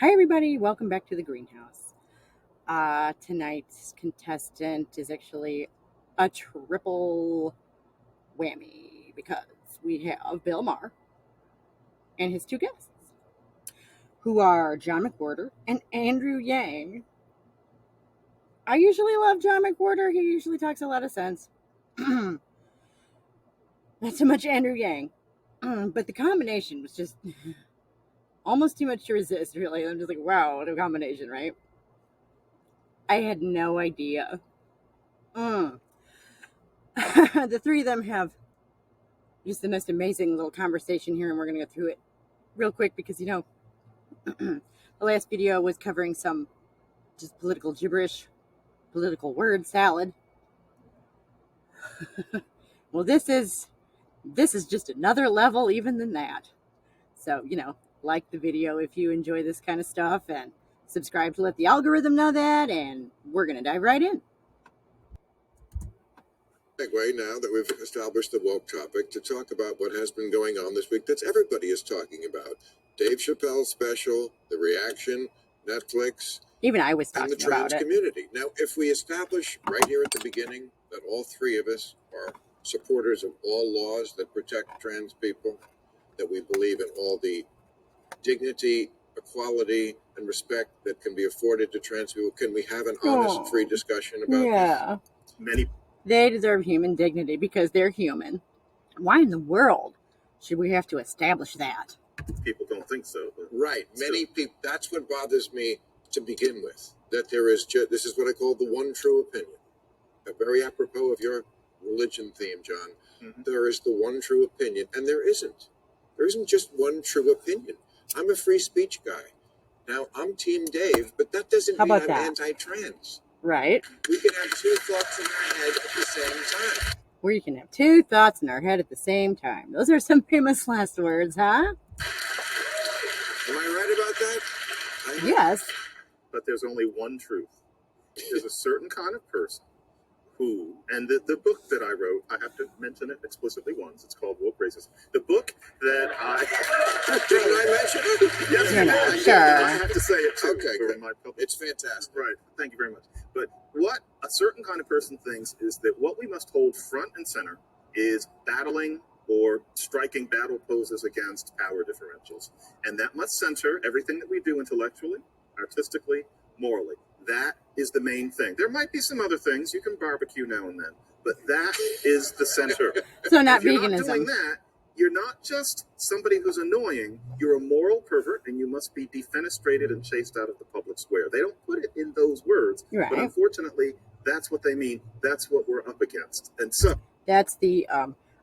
Hi, everybody. Welcome back to the greenhouse. Tonight's contestant is actually a triple whammy because we have Bill Maher and his two guests, who are John McWhorter and Andrew Yang. I usually love John McWhorter. He usually talks a lot of sense. Not so much Andrew Yang. But the combination was just almost too much to resist, really. I'm just like, wow, what a combination, right? I had no idea. The three of them have just the most amazing little conversation here, and we're going to go through it real quick because, the last video was covering some just political gibberish, political word salad. Well, this is just another level even than that. So, like the video if you enjoy this kind of stuff, and subscribe to let the algorithm know that, and we're going to dive right in. Segue now that we've established the woke topic to talk about what has been going on this week that everybody is talking about. Dave Chappelle's special, the reaction, Netflix, even I was and talking the trans about it. community. Now, if we establish right here at the beginning that all three of us are supporters of all laws that protect trans people, that we believe in all the dignity, equality, and respect that can be afforded to trans people, can we have an honest, free discussion about this? They deserve human dignity because they're human. Why in the world should we have to establish that? People don't think so. Right. Many people, that's what bothers me to begin with. That there is, this is what I call the one true opinion. Very apropos of your religion theme, John. Mm-hmm. There is the one true opinion, and there isn't. There isn't just one true opinion. I'm a free speech guy. Now, I'm Team Dave, but that doesn't mean I'm anti-trans. Right. We can have two thoughts in our head at the same time. We can have two thoughts in our head at the same time. Those are some famous last words, huh? Am I right about that? Yes. But there's only one truth. There's a certain kind of person who, and the book that I wrote, I have to mention it explicitly once. It's called Woke Racism. The book that I... Didn't I mention it? Yes, sure. I have to say it too. Okay, for good. My public. It's fantastic. Right. Thank you very much. But what a certain kind of person thinks is that what we must hold front and center is battling or striking battle poses against power differentials. And that must center everything that we do intellectually, artistically, morally. That is the main thing. There might be some other things. You can barbecue now and then. But that is the center. So not if you're veganism. Not doing that, you're not just somebody who's annoying. You're a moral pervert, and you must be defenestrated and chased out of the public square. They don't put it in those words. Right. But unfortunately, that's what they mean. That's what we're up against. And so... That's the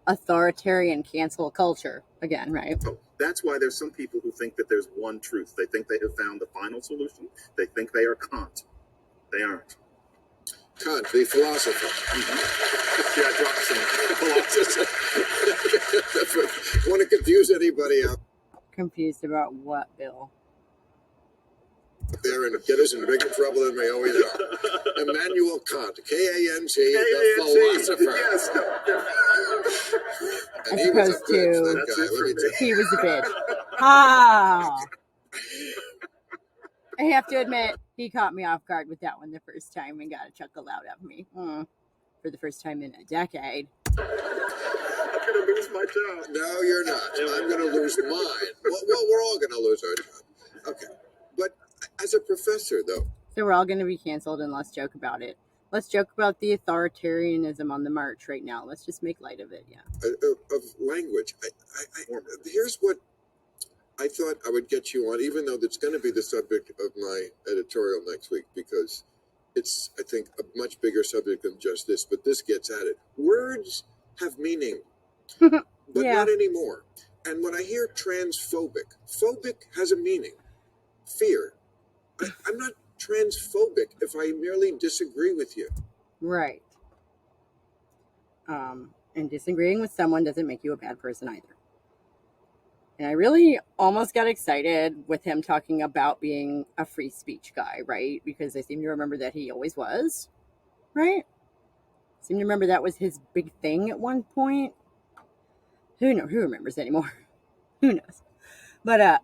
authoritarian cancel culture again, right? So that's why there's some people who think that there's one truth. They think they have found the final solution. They think they are Kant. They aren't. Kant, the philosopher. Yeah, I dropped some philosophy. Want to confuse anybody out? Confused about what, Bill? There and get us in bigger trouble than we always are. Immanuel Kant, K-A-N-T, the philosopher. Yes. And As he was a opposed bitch, to- that guy. Let me tell you. He was a bitch. Ah! I have to admit, he caught me off guard with that one the first time and got a chuckle out of me. For the first time in a decade. I'm going to lose my job. No, you're not. I'm going to lose mine. Well, we're all going to lose our job. Okay. But as a professor, though. So we're all going to be canceled, and let's joke about it. Let's joke about the authoritarianism on the march right now. Let's just make light of it, yeah. Of language. Here's what I thought I would get you on, even though that's going to be the subject of my editorial next week, because it's, I think, a much bigger subject than just this, but this gets at it. Words have meaning, but not anymore. And when I hear transphobic, phobic has a meaning. Fear. I'm not transphobic if I merely disagree with you. Right. And disagreeing with someone doesn't make you a bad person either. And I really almost got excited with him talking about being a free speech guy, right? Because I seem to remember that he always was, right? I seem to remember that was his big thing at one point. Who remembers anymore? Who knows? But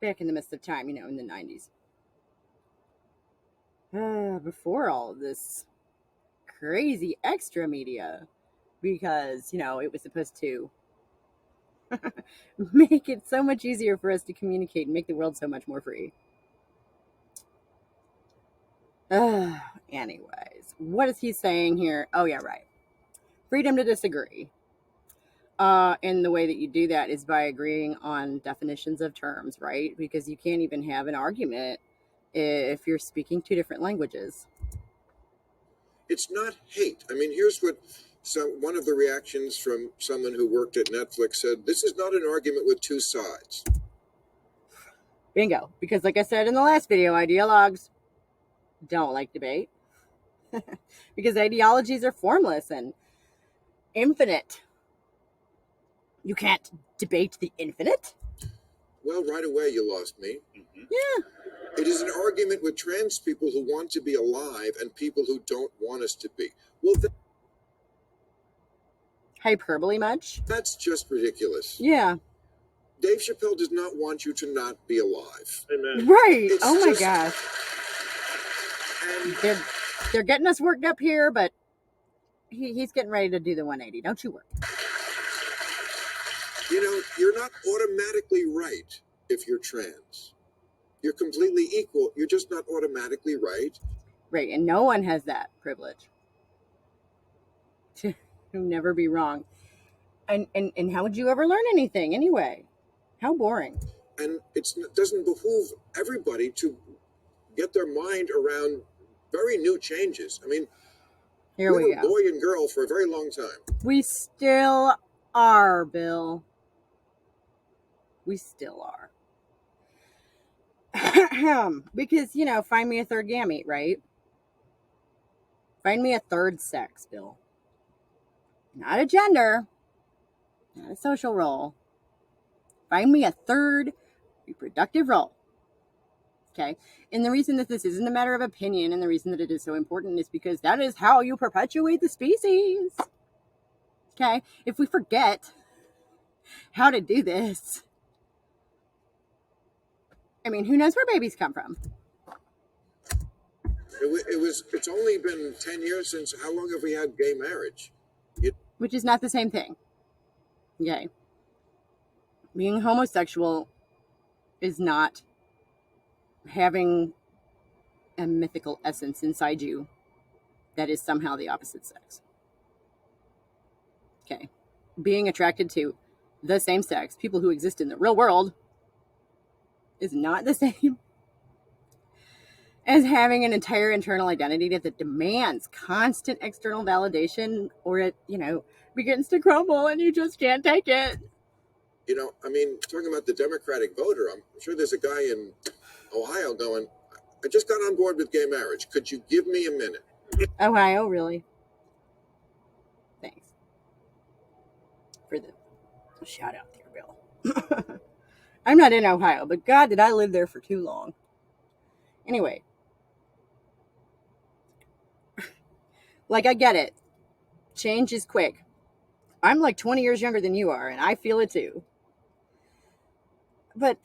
back in the midst of time, in the 90s. Before all of this crazy extra media, because, it was supposed to make it so much easier for us to communicate and make the world so much more free. Anyways, what is he saying here? Oh, yeah, right. Freedom to disagree. And the way that you do that is by agreeing on definitions of terms, right? Because you can't even have an argument if you're speaking two different languages. It's not hate. I mean, here's what one of the reactions from someone who worked at Netflix said: this is not an argument with two sides. Bingo. Because like I said in the last video, ideologues don't like debate. Because ideologies are formless and infinite. You can't debate the infinite. Well, right away you lost me. Mhm. Yeah. It is an argument with trans people who want to be alive and people who don't want us to be. Well, Hyperbole much? that's just ridiculous. Yeah. Dave Chappelle does not want you to not be alive. Amen. Right. It's oh my just- gosh. And They're getting us worked up here, but he's getting ready to do the 180. Don't you worry. you're not automatically right if you're trans. You're completely equal. You're just not automatically right. Right. And no one has that privilege to never be wrong. And how would you ever learn anything anyway? How boring. And it doesn't behoove everybody to get their mind around very new changes. I mean, Here we were go. boy and girl for a very long time. We still are, Bill. We still are. Because, find me a third gamete, right? Find me a third sex, Bill. Not a gender, not a social role. Find me a third reproductive role. Okay? And the reason that this isn't a matter of opinion and the reason that it is so important is because that is how you perpetuate the species. Okay? If we forget how to do this, I mean, who knows where babies come from? It's only been 10 years since, how long have we had gay marriage? Which is not the same thing. Okay? Being homosexual is not having a mythical essence inside you that is somehow the opposite sex. Okay? Being attracted to the same sex, people who exist in the real world, is not the same as having an entire internal identity that demands constant external validation, or it, begins to crumble and you just can't take it. I mean, talking about the Democratic voter, I'm sure there's a guy in Ohio going, I just got on board with gay marriage. Could you give me a minute? Ohio, really? Thanks for the shout out there, Bill. I'm not in Ohio, but God, did I live there for too long. Anyway. Like, I get it. Change is quick. I'm like 20 years younger than you are, and I feel it too. But,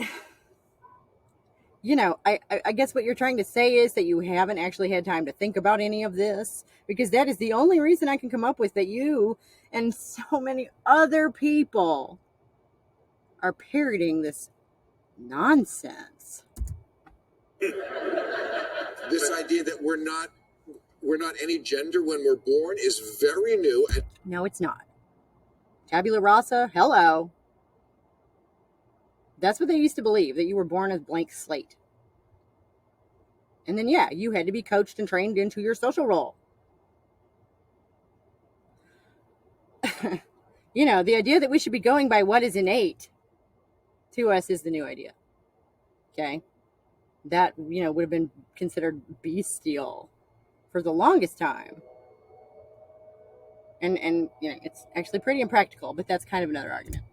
I guess what you're trying to say is that you haven't actually had time to think about any of this, because that is the only reason I can come up with that you and so many other people are parroting this nonsense. This idea that we're not any gender when we're born is very new. No, it's not. Tabula rasa, hello. That's what they used to believe, that you were born a blank slate. And then, yeah, you had to be coached and trained into your social role. The idea that we should be going by what is innate to us is the new idea. Okay? That, would have been considered bestial for the longest time. And it's actually pretty impractical, but that's kind of another argument.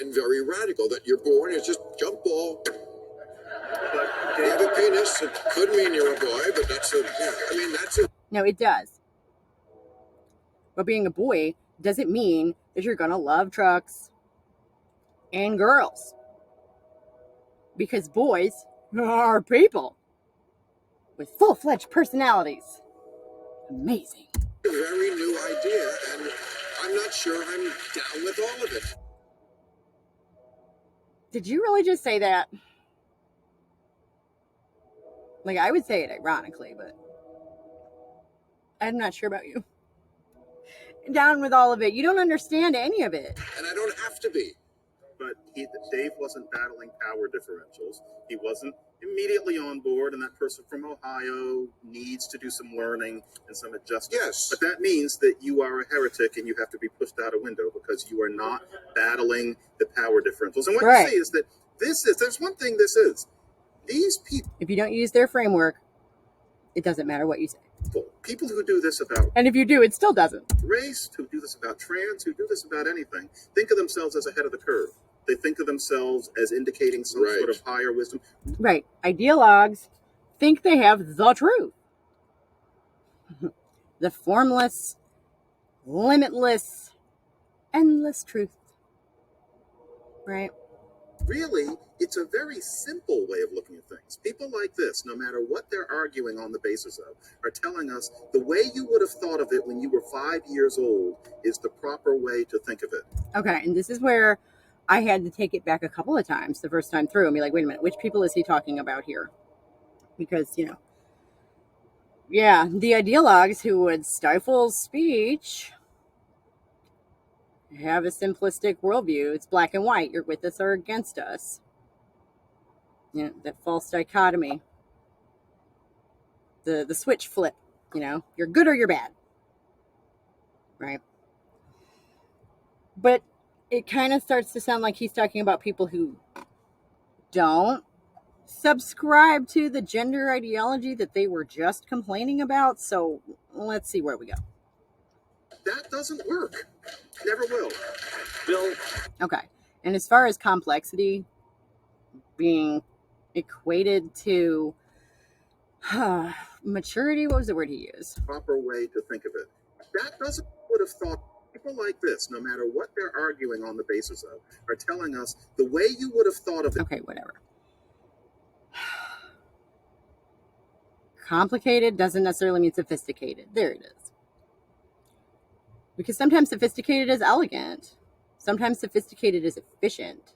And very radical, that you're born is just jump ball. If you have a penis, it could mean you're a boy, but that's a... No, it does. But being a boy doesn't mean that you're going to love trucks and girls. Because boys are people with full-fledged personalities. Amazing. A very new idea, and I'm not sure I'm down with all of it. Did you really just say that? Like, I would say it ironically, but I'm not sure about you. Down with all of it. You don't understand any of it. And I don't have to be. But Dave wasn't battling power differentials. He wasn't immediately on board, and that person from Ohio needs to do some learning and some adjustment. Yes. But that means that you are a heretic and you have to be pushed out a window because you are not battling the power differentials. And what you say is that there's one thing this is. These people. If you don't use their framework, it doesn't matter what you say. People who do this about. And if you do, it still doesn't. Race, who do this about trans, who do this about anything, think of themselves as ahead of the curve. They think of themselves as indicating some sort of higher wisdom. Right. Ideologues think they have the truth. The formless, limitless, endless truth. Right? Really, it's a very simple way of looking at things. People like this, no matter what they're arguing on the basis of, are telling us the way you would have thought of it when you were 5 years old is the proper way to think of it. Okay, and this is where I had to take it back a couple of times the first time through and be like, wait a minute, which people is he talking about here? Because, the ideologues who would stifle speech have a simplistic worldview. It's black and white. You're with us or against us. That false dichotomy. The switch flip, you're good or you're bad. Right? But it kind of starts to sound like he's talking about people who don't subscribe to the gender ideology that they were just complaining about. So let's see where we go. That doesn't work. Never will. Bill. Okay. And as far as complexity being equated to maturity, what was the word he used? Proper way to think of it. That doesn't would have thought. People like this, no matter what they're arguing on the basis of, are telling us the way you would have thought of it. Okay, whatever. Complicated doesn't necessarily mean sophisticated. There it is. Because sometimes sophisticated is elegant. Sometimes sophisticated is efficient.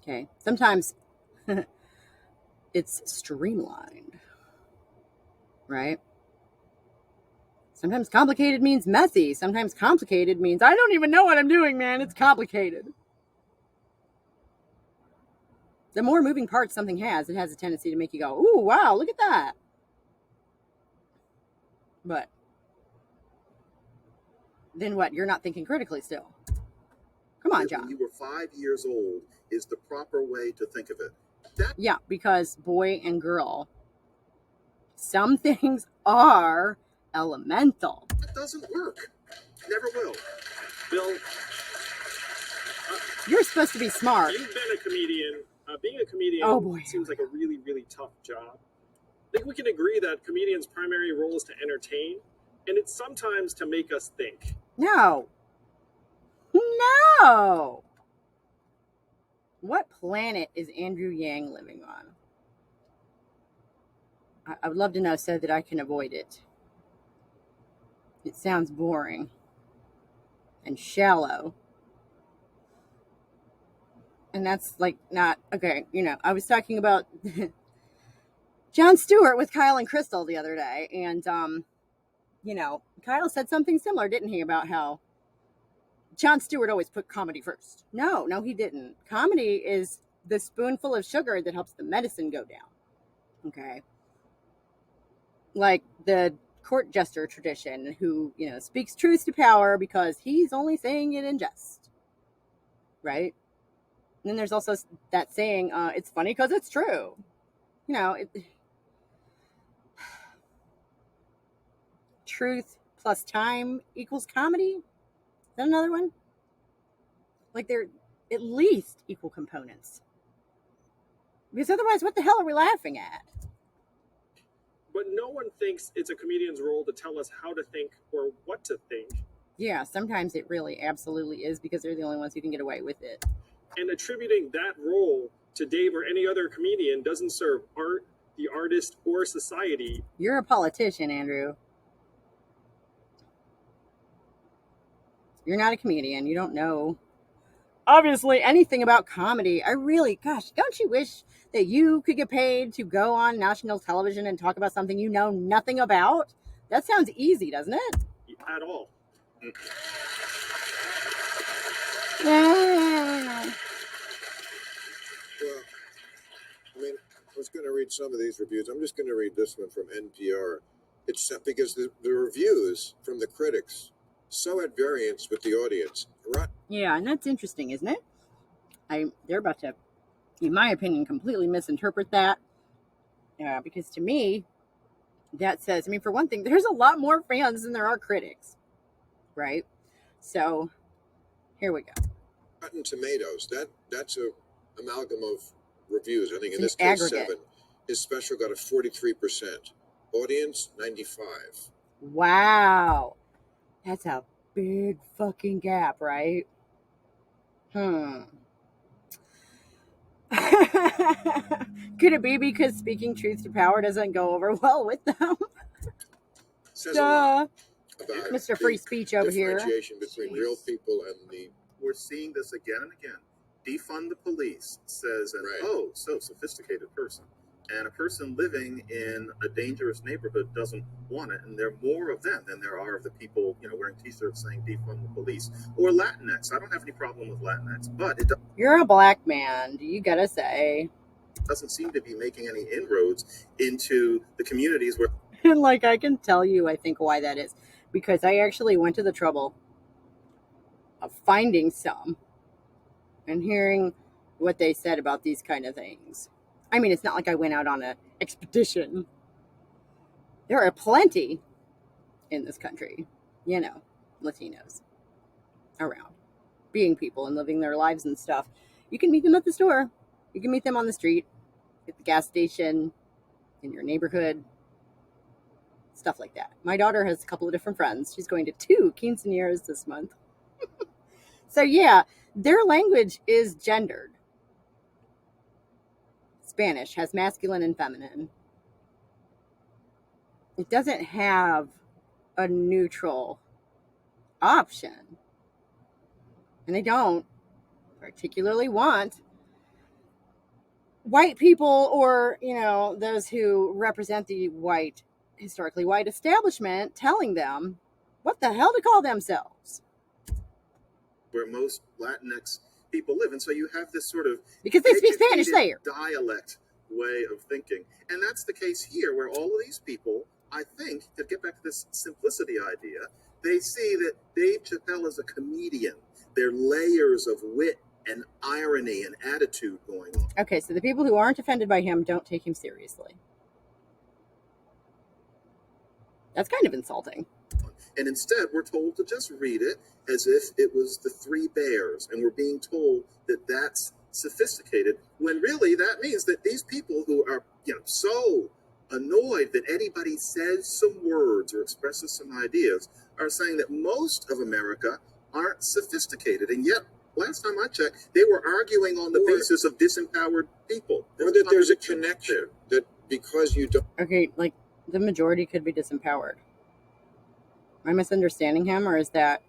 Okay. Sometimes it's streamlined. Right? Sometimes complicated means messy. Sometimes complicated means I don't even know what I'm doing, man. It's complicated. The more moving parts something has, it has a tendency to make you go, ooh, wow, look at that. But then what? You're not thinking critically still. Come on, John. When you were 5 years old is the proper way to think of it. Yeah, because boy and girl, some things are elemental. That doesn't work. Never will. Bill, you're supposed to be smart. You've been a comedian. Being a comedian seems like a really, really tough job. I think we can agree that comedians' primary role is to entertain, and it's sometimes to make us think. No. What planet is Andrew Yang living on? I would love to know so that I can avoid it. It sounds boring and shallow. And that's like not, okay, I was talking about Jon Stewart with Kyle and Crystal the other day. And, Kyle said something similar, didn't he, about how Jon Stewart always put comedy first. No, he didn't. Comedy is the spoonful of sugar that helps the medicine go down. Okay. Like the court jester tradition who, speaks truth to power because he's only saying it in jest. Right? And then there's also that saying, it's funny because it's true. Truth plus time equals comedy. Is that another one? Like they're at least equal components. Because otherwise, what the hell are we laughing at? But no one thinks it's a comedian's role to tell us how to think or what to think. Yeah, sometimes it really absolutely is because they're the only ones who can get away with it. And attributing that role to Dave or any other comedian doesn't serve art, the artist, or society. You're a politician, Andrew. You're not a comedian. You don't know, obviously, anything about comedy. Gosh, don't you wish that you could get paid to go on national television and talk about something you know nothing about? That sounds easy, doesn't it? At all. Well, I mean, I was going to read some of these reviews. I'm just going to read this one from NPR. It's because the reviews from the critics so at variance with the audience. Right? Yeah, and that's interesting, isn't it? They're about to, in my opinion, completely misinterpret that. Because to me, that says, I mean, for one thing, there's a lot more fans than there are critics, right? So here we go. Rotten Tomatoes. That's a amalgam of reviews. I think in It's this case aggregate. 7. His special got a 43%. Audience 95. Wow. That's a big fucking gap, right? Could it be because speaking truth to power doesn't go over well with them? Says a lot Duh. about Mr. Free the Speech over here. differentiation between real people and the. We're seeing this again and again. Defund the police says, Right. So sophisticated person. And a person living in a dangerous neighborhood doesn't want it. And there are more of them than there are of the people, wearing T-shirts saying defund the police. Or Latinx. I don't have any problem with Latinx, but it You're a black man, you gotta say. doesn't seem to be making any inroads into the communities where. And like, I can tell you, I think why that is. Because I actually went to the trouble of finding some and hearing what they said about these kind of things. I mean, it's not like I went out on an expedition. There are plenty in this country, Latinos around, being people and living their lives and stuff. You can meet them at the store. You can meet them on the street, at the gas station, in your neighborhood, stuff like that. My daughter has a couple of different friends. She's going to 2 quinceañeras this month. So yeah, their language is gendered. Spanish has masculine and feminine. It doesn't have a neutral option. And they don't particularly want white people or, those who represent the historically white establishment telling them what the hell to call themselves. Where most Latinx people live. And so you have this sort of because they speak Spanish there. Dialect way of thinking. And that's the case here, where all of these people, I think, to get back to this simplicity idea, they see that Dave Chappelle is a comedian. There are layers of wit and irony and attitude going on. Okay, so the people who aren't offended by him don't take him seriously. That's kind of insulting. And instead, we're told to just read it as if it was the 3 Bears, and we're being told that that's sophisticated, when really that means that these people who are, so annoyed that anybody says some words or expresses some ideas are saying that most of America aren't sophisticated. And yet, last time I checked, they were arguing on the basis of disempowered people. Or that there's a connection that because you don't. Okay, like the majority could be disempowered. Am I misunderstanding him, or is that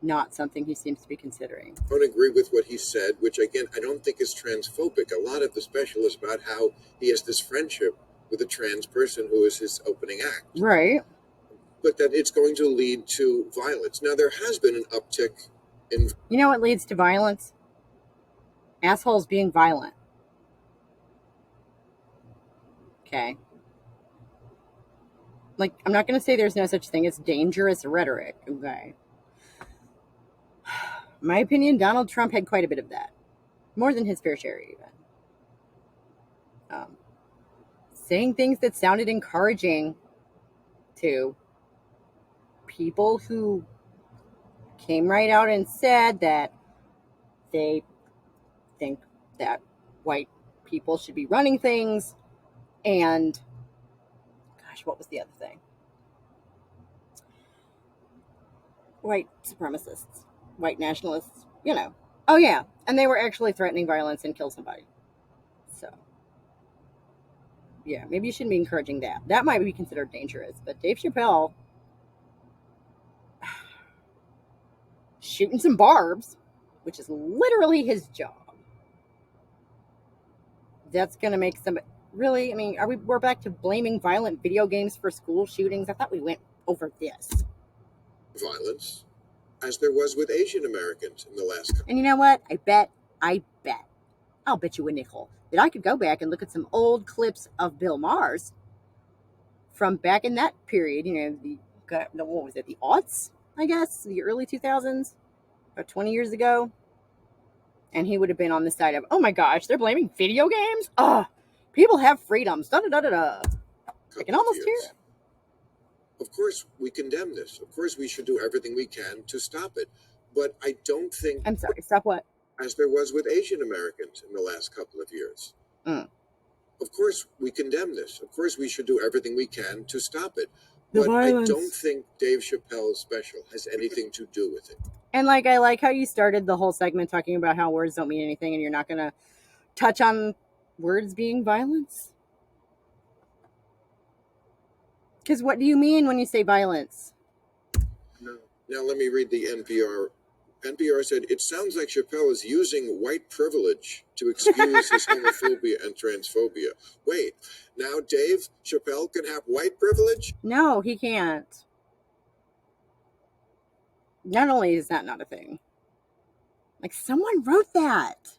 not something he seems to be considering? I don't agree with what he said, which again, I don't think is transphobic. A lot of the special is about how he has this friendship with a trans person who is his opening act. Right. But that it's going to lead to violence. Now, there has been an uptick in. You know what leads to violence? Assholes being violent. Okay. Like, I'm not going to say there's no such thing as dangerous rhetoric, okay? In my opinion, Donald Trump had quite a bit of that. More than his fair share, even. Saying things that sounded encouraging to people who came right out and said that they think that white people should be running things, and gosh, what was the other thing? White supremacists, white nationalists, Oh yeah, and they were actually threatening violence and kill somebody. So, yeah, maybe you shouldn't be encouraging that. That might be considered dangerous. But Dave Chappelle shooting some barbs, which is literally his job, that's going to make some. Really? I mean, we're back to blaming violent video games for school shootings? I thought we went over this. Violence, as there was with Asian Americans in the last. And you know what? I bet, I'll bet you a nickel that I could go back and look at some old clips of Bill Maher's from back in that period, what was it, the aughts, I guess, the early 2000s, about 20 years ago. And he would have been on the side of, oh my gosh, they're blaming video games? People have freedoms. Da-da-da-da-da. I can almost hear it. Of course, we condemn this. Of course, we should do everything we can to stop it. But I don't think... I'm sorry, stop what? As there was with Asian Americans in the last couple of years. Of course, we condemn this. Of course, we should do everything we can to stop it. But I don't think Dave Chappelle's special has anything to do with it. And I like how you started the whole segment talking about how words don't mean anything and you're not going to touch on words being violence. Because what do you mean when you say violence? No. Now let me read the NPR. NPR said, it sounds like Chappelle is using white privilege to excuse his homophobia and transphobia. Wait, now Dave Chappelle can have white privilege? No, he can't. Not only is that not a thing, someone wrote that.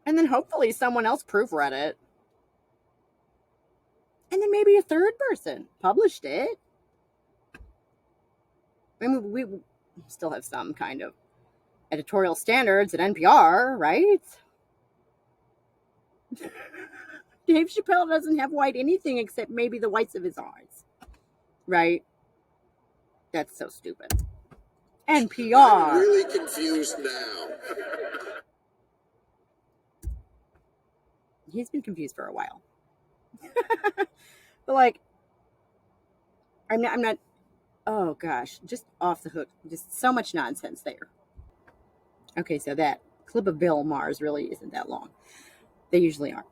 And then hopefully someone else proofread it. And then maybe a third person published it. I mean, we still have some kind of editorial standards at NPR, right? Dave Chappelle doesn't have white anything except maybe the whites of his eyes, right? That's so stupid. NPR. I'm really confused now. He's been confused for a while. But I'm not, oh gosh, just off the hook. Just so much nonsense there. Okay, so that clip of Bill Maher's really isn't that long. They usually aren't.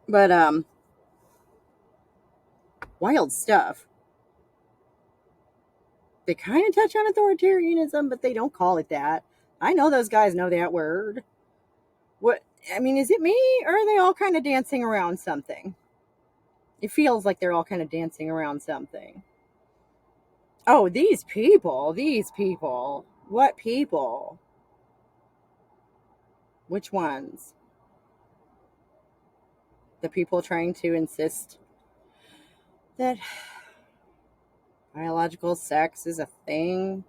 But, wild stuff. They kind of touch on authoritarianism, but they don't call it that. I know those guys know that word. What, I mean, is it me, or are they all kind of dancing around something? It feels like they're all kind of dancing around something. Oh, these people. What people? Which ones? The people trying to insist that biological sex is a thing.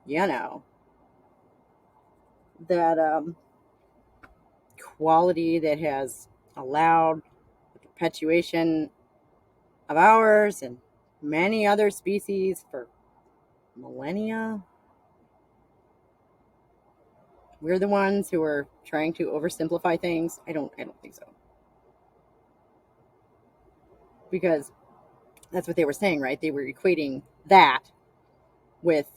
That quality that has allowed the perpetuation of ours and many other species for millennia. We're the ones who are trying to oversimplify things. I don't think so. Because that's what they were saying, right? They were equating that with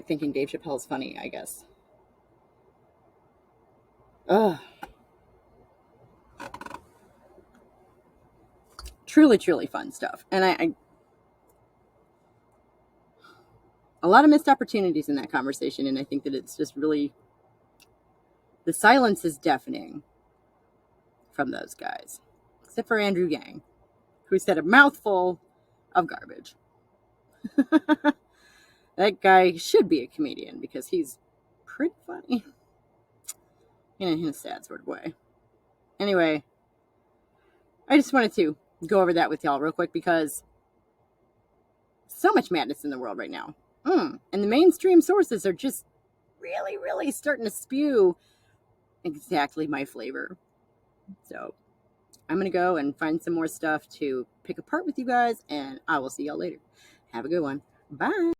thinking Dave Chappelle's funny, I guess. Ugh. Truly, truly fun stuff. And I a lot of missed opportunities in that conversation, and I think that it's just really, the silence is deafening from those guys. Except for Andrew Yang, who said a mouthful of garbage. That guy should be a comedian because he's pretty funny. In a sad sort of way. Anyway, I just wanted to go over that with y'all real quick because so much madness in the world right now. And the mainstream sources are just really, really starting to spew exactly my flavor. So I'm going to go and find some more stuff to pick apart with you guys, and I will see y'all later. Have a good one. Bye.